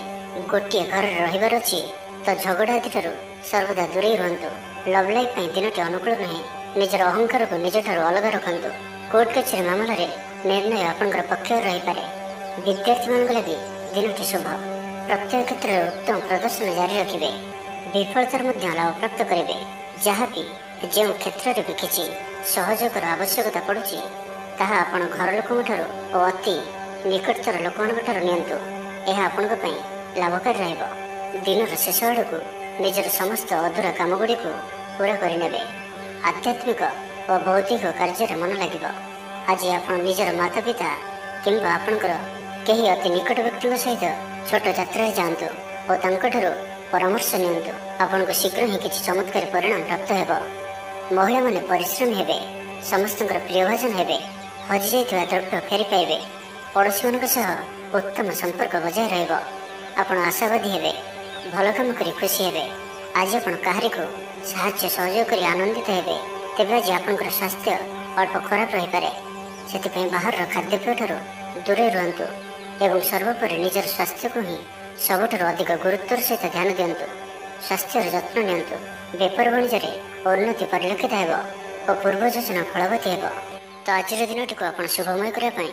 ଗୋଟିଏ ଘରରେ ରହିବାର ଅଛି ତ ଝଗଡ଼ା ଆଦିଠାରୁ ସର୍ବଦା ଦୂରେଇ ରୁହନ୍ତୁ। ଲଭ୍ ଲାଇଫ୍ ପାଇଁ ଦିନଟି ଅନୁକୂଳ ନୁହେଁ। ନିଜର ଅହଙ୍କାରକୁ ନିଜଠାରୁ ଅଲଗା ରଖନ୍ତୁ। କୋର୍ଟ କଚେରୀ ମାମଲାରେ ନିର୍ଣ୍ଣୟ ଆପଣଙ୍କର ପକ୍ଷରେ ରହିପାରେ। ବିଦ୍ୟାର୍ଥୀମାନଙ୍କ ଲାଗି ଦିନଟି ଶୁଭ। ପ୍ରତ୍ୟେକ କ୍ଷେତ୍ରରେ ଉତ୍ତମ ପ୍ରଦର୍ଶନ ଜାରି ରଖିବେ। ବିଫଳତାର ମଧ୍ୟ ଲାଭପ୍ରାପ୍ତ କରିବେ। ଯାହାବି ଯେଉଁ କ୍ଷେତ୍ରରେ ବି କିଛି ସହଯୋଗର ଆବଶ୍ୟକତା ପଡ଼ୁଛି ତାହା ଆପଣ ଘର ଲୋକଙ୍କଠାରୁ ଓ ଅତି ନିକଟତର ଲୋକମାନଙ୍କଠାରୁ ନିଅନ୍ତୁ। ଏହା ଆପଣଙ୍କ ପାଇଁ ଲାଭକାରୀ ରହିବ। ଦିନର ଶେଷ ଆଡ଼କୁ ନିଜର ସମସ୍ତ ଅଧୁରା କାମଗୁଡ଼ିକୁ ପୂରା କରିନେବେ। ଆଧ୍ୟାତ୍ମିକ ଓ ବୌଦ୍ଧିକ କାର୍ଯ୍ୟରେ ମନ ଲାଗିବ। ଆଜି ଆପଣ ନିଜର ମାତା ପିତା କିମ୍ବା ଆପଣଙ୍କର କେହି ଅତି ନିକଟ ବ୍ୟକ୍ତିଙ୍କ ସହିତ ଛୋଟ ଯାତ୍ରାରେ ଯାଆନ୍ତୁ ଓ ତାଙ୍କଠାରୁ ପରାମର୍ଶ ନିଅନ୍ତୁ। ଆପଣଙ୍କୁ ଶୀଘ୍ର ହିଁ କିଛି ଚମତ୍କାରୀ ପରିଣାମ ପ୍ରାପ୍ତ ହେବ। ମହିଳାମାନେ ପରିଶ୍ରମୀ ହେବେ। ସମସ୍ତଙ୍କର ପ୍ରିୟଭାଜନ ହେବେ। ହଜିଯାଇଥିବା ଦ୍ରବ୍ୟ ଫେରି ପାଇବେ। ପଡ଼ୋଶୀମାନଙ୍କ ସହ ଉତ୍ତମ ସମ୍ପର୍କ ବଜାୟ ରହିବ। ଆପଣ ଆଶାବାଦୀ ହେବେ। ଭଲ କାମ କରି ଖୁସି ହେବେ। ଆଜି ଆପଣ କାହାରିକୁ ସାହାଯ୍ୟ ସହଯୋଗ କରି ଆନନ୍ଦିତ ହେବେ। ତେବେ ଆଜି ଆପଣଙ୍କର ସ୍ୱାସ୍ଥ୍ୟ ଅଳ୍ପ ଖରାପ ରହିପାରେ। ସେଥିପାଇଁ ବାହାରର ଖାଦ୍ୟପେୟଠାରୁ ଦୂରେଇ ରୁହନ୍ତୁ ଏବଂ ସର୍ବୋପରି ନିଜର ସ୍ୱାସ୍ଥ୍ୟକୁ ହିଁ ସବୁଠାରୁ ଅଧିକ ଗୁରୁତ୍ୱର ସହିତ ଧ୍ୟାନ ଦିଅନ୍ତୁ। ସ୍ୱାସ୍ଥ୍ୟର ଯତ୍ନ ନିଅନ୍ତୁ। ବେପାର ବାଣିଜ୍ୟରେ ଉନ୍ନତି ପରିଲକ୍ଷିତ ହେବ ଓ ପୂର୍ବ ଯୋଜନା ଫଳବତୀ ହେବ। ତ ଆଜିର ଦିନଟିକୁ ଆପଣ ଶୁଭମୟ କରିବା ପାଇଁ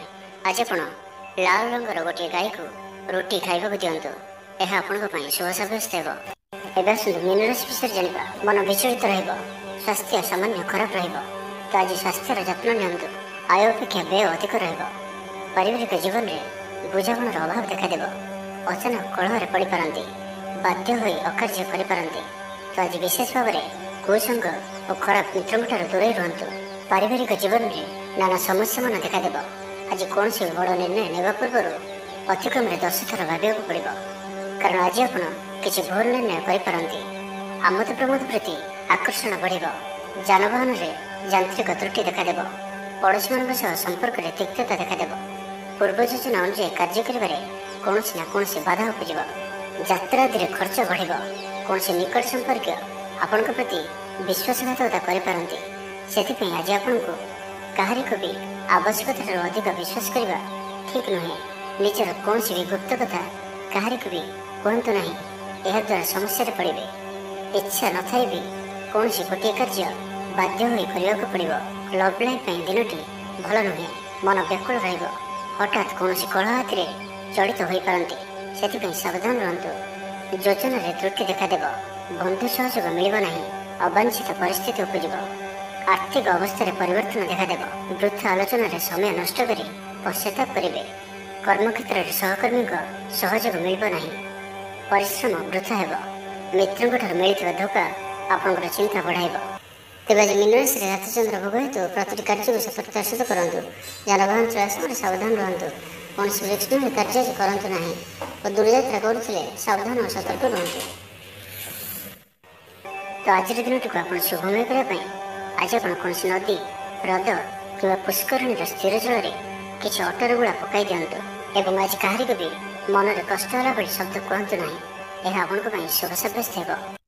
ଆଜି ଆପଣ ଲାଲ ରଙ୍ଗର ଗୋଟିଏ ଗାଈକୁ ରୁଟି ଖାଇବାକୁ ଦିଅନ୍ତୁ। ଏହା ଆପଣଙ୍କ ପାଇଁ ଶୁଭ ସାବ୍ୟସ୍ତ ହେବ। ଏବେ ଆସନ୍ତୁ ମୀନ ରାଶି ବିଷୟରେ ଜାଣିବା। ମନ ବିଚଳିତ ରହିବ। ସ୍ୱାସ୍ଥ୍ୟ ସାମାନ୍ୟ ଖରାପ ରହିବ। ତ ଆଜି ସ୍ୱାସ୍ଥ୍ୟର ଯତ୍ନ ନିଅନ୍ତୁ। ଆୟ ଅପେକ୍ଷା ବ୍ୟୟ ଅଧିକ ରହିବ। ପାରିବାରିକ ଜୀବନରେ ବୁଝାମଣାର ଅଭାବ ଦେଖାଦେବ। ଅଚାନକ କଳହରେ ପଡ଼ିପାରନ୍ତି। ବାଧ୍ୟ ହୋଇ ଅକାର୍ଯ୍ୟ କରିପାରନ୍ତି। ତ ଆଜି ବିଶେଷ ଭାବରେ କୁସଙ୍ଗ ଓ ଖରାପ ମିତ୍ରଙ୍କଠାରୁ ଦୂରେଇ ରୁହନ୍ତୁ। ପାରିବାରିକ ଜୀବନରେ ନାନା ସମସ୍ୟାମାନ ଦେଖାଦେବ। ଆଜି କୌଣସି ବଡ଼ ନିର୍ଣ୍ଣୟ ନେବା ପୂର୍ବରୁ ଅତି କମରେ 10 ଥର ଭାବିବାକୁ ପଡ଼ିବ। କାରଣ ଆଜି ଆପଣ କିଛି ଭୁଲ ନିର୍ଣ୍ଣୟ କରିପାରନ୍ତି। ଆମୋଦ ପ୍ରମୋଦ ପ୍ରତି ଆକର୍ଷଣ ବଢ଼ିବ। ଯାନବାହନରେ ଯାନ୍ତ୍ରିକ ତ୍ରୁଟି ଦେଖାଦେବ। ପଡ଼ୋଶୀମାନଙ୍କ ସହ ସମ୍ପର୍କରେ ତିକ୍ତତା ଦେଖାଦେବ। ପୂର୍ବ ଯୋଜନା ଅନୁଯାୟୀ କାର୍ଯ୍ୟ କରିବାରେ କୌଣସି ନା କୌଣସି ବାଧା ଉପୁଜିବ। ଯାତ୍ରା ଆଦିରେ ଖର୍ଚ୍ଚ ବଢ଼ିବ। କୌଣସି ନିକଟ ସମ୍ପର୍କୀୟ ଆପଣଙ୍କ ପ୍ରତି ବିଶ୍ୱାସଘାତକତା କରିପାରନ୍ତି। ସେଥିପାଇଁ ଆଜି ଆପଣଙ୍କୁ କାହାରିକୁ ବି ଆବଶ୍ୟକତାଠାରୁ ଅଧିକ ବିଶ୍ୱାସ କରିବା ଠିକ୍ ନୁହେଁ। ନିଜର କୌଣସି ବି ଗୁପ୍ତ କଥା କାହାରିକୁ ବି କୁହନ୍ତୁ ନାହିଁ। ଏହାଦ୍ୱାରା ସମସ୍ୟାରେ ପଡ଼ିବେ। ଇଚ୍ଛା ନଥାଇ ବି କୌଣସି ଗୋଟିଏ କାର୍ଯ୍ୟ ବାଧ୍ୟ ହୋଇ କରିବାକୁ ପଡ଼ିବ। ଲଭ୍ ଲାଇଫ୍ ପାଇଁ ଦିନଟି ଭଲ ନୁହେଁ। ମନ ବ୍ୟାକୁଳ ରହିବ। ହଠାତ୍ କୌଣସି କଳହ ହାତିରେ ଜଡ଼ିତ ହୋଇପାରନ୍ତି। ସେଥିପାଇଁ ସାବଧାନ ରୁହନ୍ତୁ। ଯୋଜନାରେ ତ୍ରୁଟି ଦେଖାଦେବ। ବନ୍ଧୁ ସହଯୋଗ ମିଳିବ ନାହିଁ। ଅବାଞ୍ଛିତ ପରିସ୍ଥିତି ଉପୁଜିବ। ଆର୍ଥିକ ଅବସ୍ଥାରେ ପରିବର୍ତ୍ତନ ଦେଖାଦେବ। ବୃଥା ଆଲୋଚନାରେ ସମୟ ନଷ୍ଟ କରି ପଶ୍ଚାତାପ କରିବେ। କର୍ମକ୍ଷେତ୍ରରେ ସହକର୍ମୀଙ୍କ ସହଯୋଗ ମିଳିବ ନାହିଁ। ପରିଶ୍ରମ ବୃଥା ହେବ। ମିତ୍ରଙ୍କଠାରୁ ମିଳିଥିବା ଧୋକା ଆପଣଙ୍କର ଚିନ୍ତା ବଢ଼ାଇବ। ତେବେ ଆଜି ମୀନ ରାଶିରେ ରାତିଚନ୍ଦ୍ର ଭୋଗ ହେତୁ ପ୍ରତିଟି କାର୍ଯ୍ୟକୁ ସତର୍କତାର ସହିତ କରନ୍ତୁ। ଯାନବାହନ ଚଳାଇବା ସମୟରେ ସାବଧାନ ରୁହନ୍ତୁ। କୌଣସି ରିସ୍କ ନେଇ କାର୍ଯ୍ୟ ଆଜି କରନ୍ତୁ ନାହିଁ ଓ ଦୂରଯାତ୍ରା କରୁଥିଲେ ସାବଧାନ ଓ ସତର୍କ ରୁହନ୍ତୁ। ତ ଆଜିର ଦିନଟିକୁ ଆପଣ ଶୁଭମୟ କରିବା ପାଇଁ ଆଜି ଆପଣ କୌଣସି ନଦୀ, ହ୍ରଦ କିମ୍ବା ପୁଷ୍କରିଣୀର ସ୍ଥିର ଜଳରେ କିଛି ଅଟର ଗୁଳା ପକାଇ ଦିଅନ୍ତୁ ଏବଂ ଆଜି କାହାରିକୁ ବି ମନରେ କଷ୍ଟ ହେଲା ଭଳି ଶବ୍ଦ କୁହନ୍ତୁ ନାହିଁ। ଏହା ଆପଣଙ୍କ ପାଇଁ ଶୁଭ ସାବ୍ୟସ୍ତ ହେବ।